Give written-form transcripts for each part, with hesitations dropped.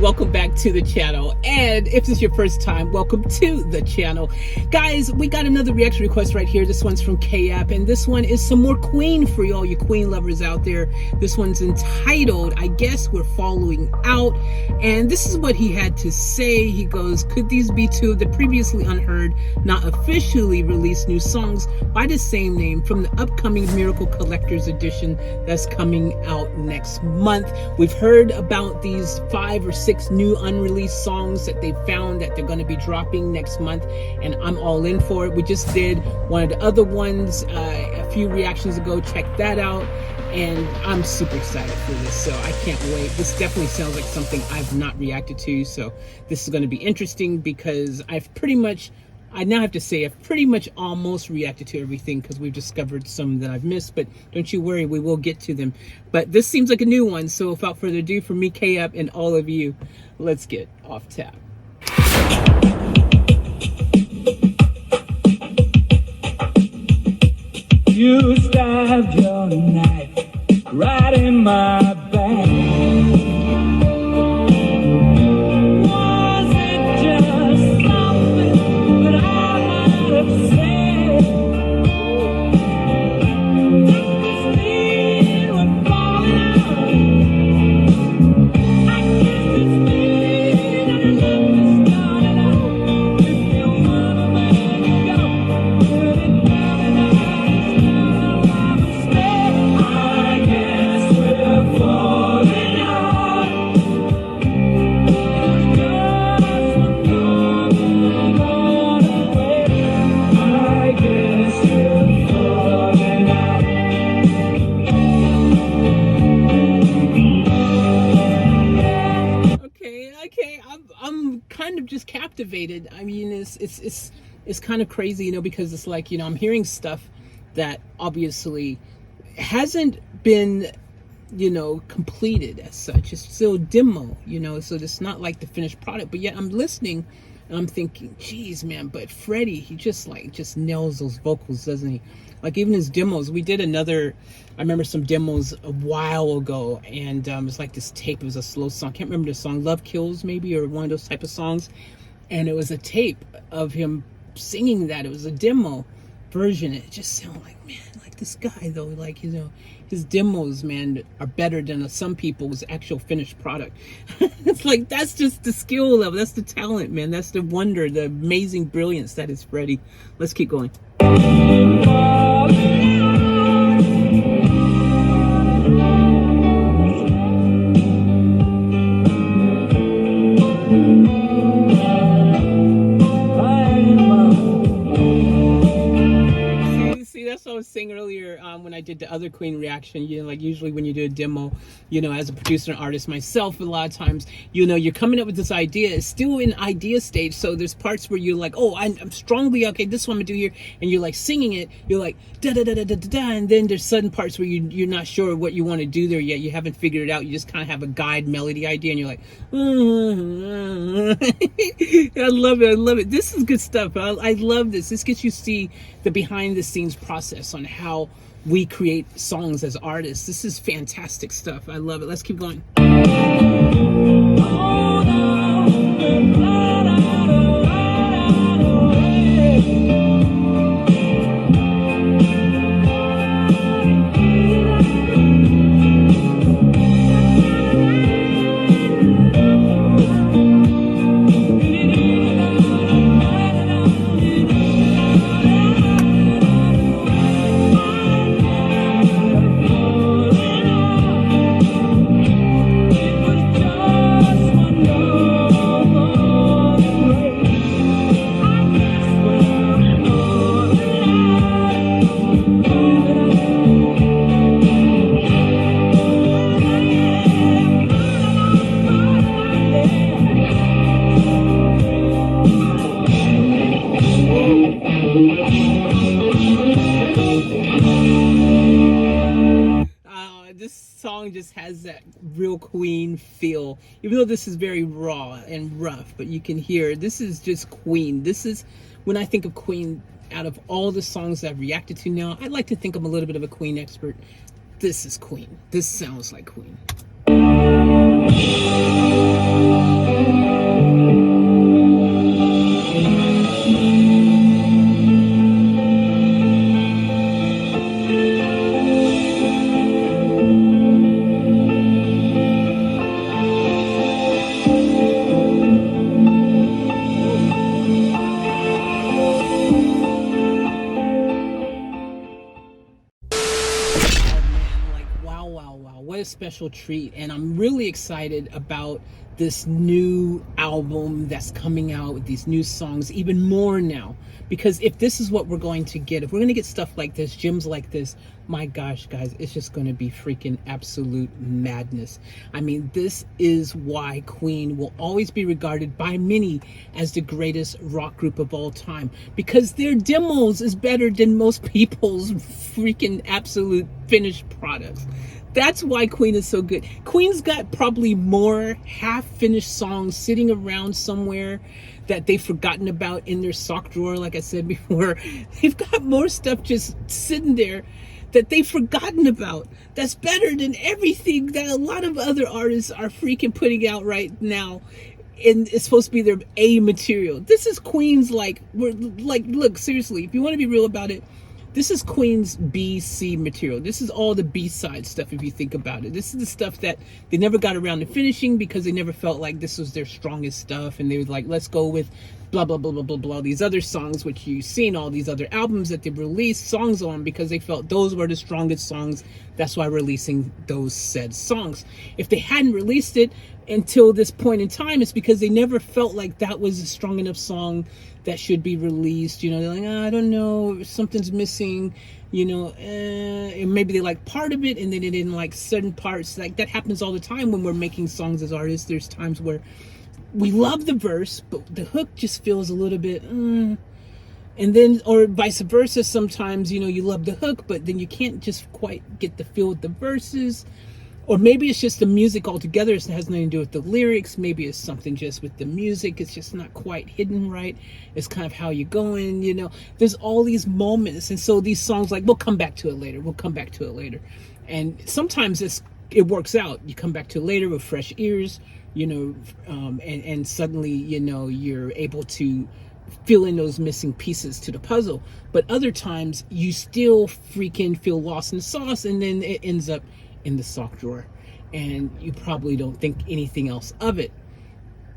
welcome back to the channel. And if this is your first time, welcome to the channel. Guys, we got another reaction request right here. This one's from K-App, and this one is some more Queen for all you Queen lovers out there. This one's entitled, I Guess We're Following Out. And this is what he had to say. He goes, could these be two of the previously unheard, not officially released new songs by the same name from the upcoming Miracle Collector's Edition that's coming out next month? We've heard about these 5 or 6 new unreleased songs that they found that they're going to be dropping next month, and I'm all in for it. We just did one of the other ones a few reactions ago. Check that out, and I'm super excited for this, so I can't wait. This definitely sounds like something I've not reacted to, so this is going to be interesting because I now have to say I've pretty much almost reacted to everything because we've discovered some that I've missed, but don't you worry, we will get to them. But this seems like a new one, so without further ado, from me, K-App, and all of you, let's get off tap. You stabbed your knife right in my back. I'm kind of just captivated. I mean, it's kind of crazy, you know, because it's like, you know, I'm hearing stuff that obviously hasn't been, you know, completed as such. It's still demo, you know, so it's not like the finished product, but yet I'm listening and I'm thinking, geez, man, but Freddie, he just nails those vocals, doesn't he? Like even his demos, we did I remember some demos a while ago, and it's like this tape. It was a slow song. I can't remember the song, Love Kills maybe, or one of those type of songs. And it was a tape of him singing that. It was a demo version. It just sounded like, man, like this guy though, like, you know, his demos, man, are better than some people's actual finished product. It's like, that's just the skill level. That's the talent, man. That's the wonder, the amazing brilliance that is Freddie. Let's keep going. That's what I was saying earlier when I did the other Queen reaction. You know, like usually when you do a demo, you know, as a producer and artist myself, a lot of times, you know, you're coming up with this idea. It's still in idea stage, so there's parts where you're like, oh, I'm strongly, okay, this one I'm gonna do here, and you're like singing it, you're like da da da da da da da, and then there's sudden parts where you're not sure what you want to do there yet. You haven't figured it out. You just kind of have a guide melody idea, and you're like, I love it, I love it. This is good stuff. I love this. This gets you to see the behind the scenes process on how we create songs as artists. This is fantastic stuff. I love it. Let's keep going. This song just has that real Queen feel, even though this is very raw and rough, but you can hear this is just Queen. This is, when I think of Queen, out of all the songs I've reacted to now, I like to think I'm a little bit of a Queen expert. This is Queen. This sounds like Queen. What a special treat. And I'm really excited about this new album that's coming out with these new songs even more now, because if this is what we're going to get, if we're going to get stuff like this, gems like this, my gosh, guys, it's just going to be freaking absolute madness. I mean, this is why Queen will always be regarded by many as the greatest rock group of all time, because their demos is better than most people's freaking absolute finished products. That's why Queen is so good. Queen's got probably more half-finished songs sitting around somewhere that they've forgotten about in their sock drawer, like I said before. They've got more stuff just sitting there that they've forgotten about. That's better than everything that a lot of other artists are freaking putting out right now. And it's supposed to be their A material. This is Queen's, look, seriously, if you want to be real about it, this is Queen's B-C material. This is all the B-side stuff, if you think about it. This is the stuff that they never got around to finishing because they never felt like this was their strongest stuff. And they were like, let's go with blah, blah, blah, blah, blah, blah. These other songs, which you've seen all these other albums that they've released songs on, because they felt those were the strongest songs. That's why releasing those said songs. If they hadn't released it until this point in time, it's because they never felt like that was a strong enough song that should be released. You know, they're like, I don't know, something's missing, you know, and maybe they like part of it and then they didn't like certain parts. Like that happens all the time when we're making songs as artists. There's times where we love the verse, but the hook just feels a little bit, and then, or vice versa. Sometimes, you know, you love the hook, but then you can't just quite get the feel with the verses. Or maybe it's just the music altogether. It has nothing to do with the lyrics. Maybe it's something just with the music. It's just not quite hidden right. It's kind of how you're going, you know. There's all these moments. And so these songs, like, we'll come back to it later. We'll come back to it later. And sometimes it works out. You come back to it later with fresh ears, you know, and suddenly, you know, you're able to fill in those missing pieces to the puzzle. But other times you still freaking feel lost in the sauce, and then it ends up in the sock drawer, and you probably don't think anything else of it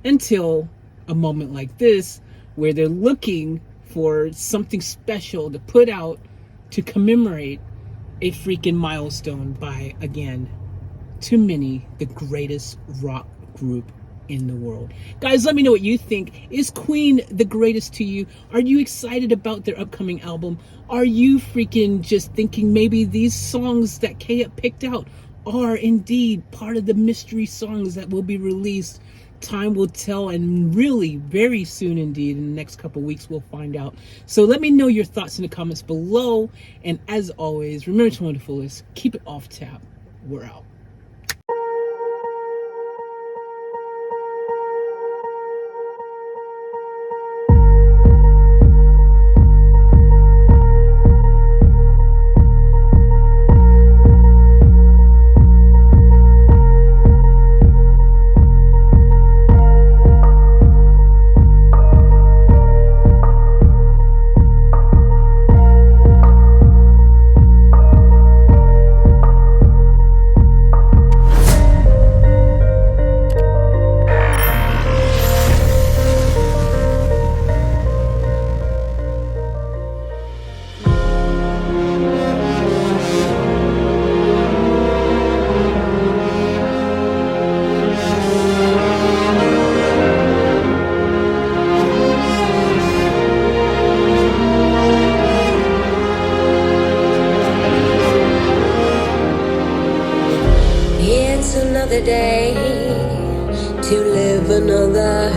until a moment like this, where they're looking for something special to put out to commemorate a freaking milestone by, again, to many, the greatest rock group in the world. Guys, let me know what you think. Is Queen the greatest to you? Are you excited about their upcoming album? Are you freaking just thinking maybe these songs that K-Up picked out are indeed part of the mystery songs that will be released? Time will tell, and really very soon indeed, in the next couple weeks, we'll find out. So let me know your thoughts in the comments below. And as always, remember to wonderful is keep it off tap. We're out. Another day to live another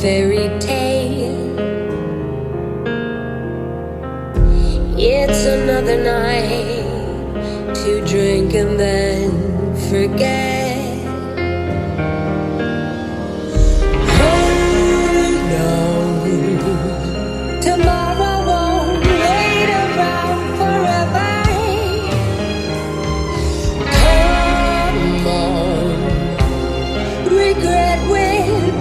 fairy tale. It's another night to drink and then forget. Oh no, tomorrow won't wait around forever. Regret will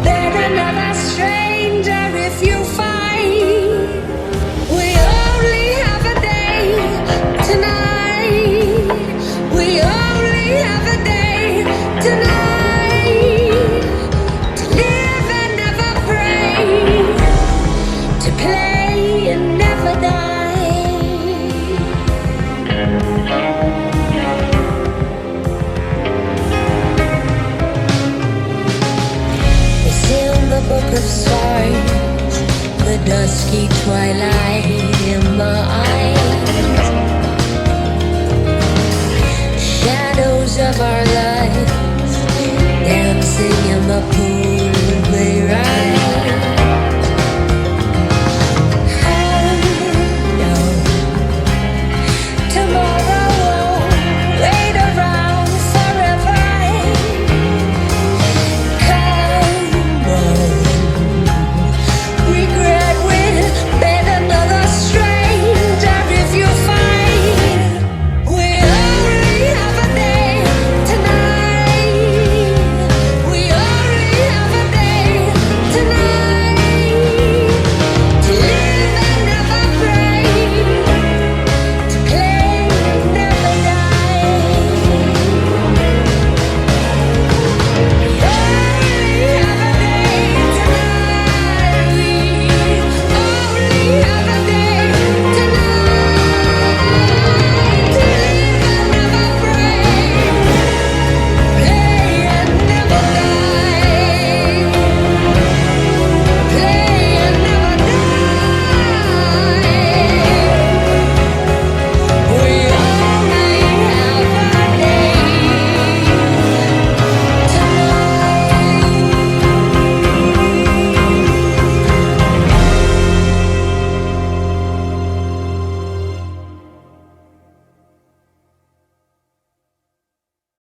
stars, the dusky twilight in my eyes, shadows of our lives dancing in the pool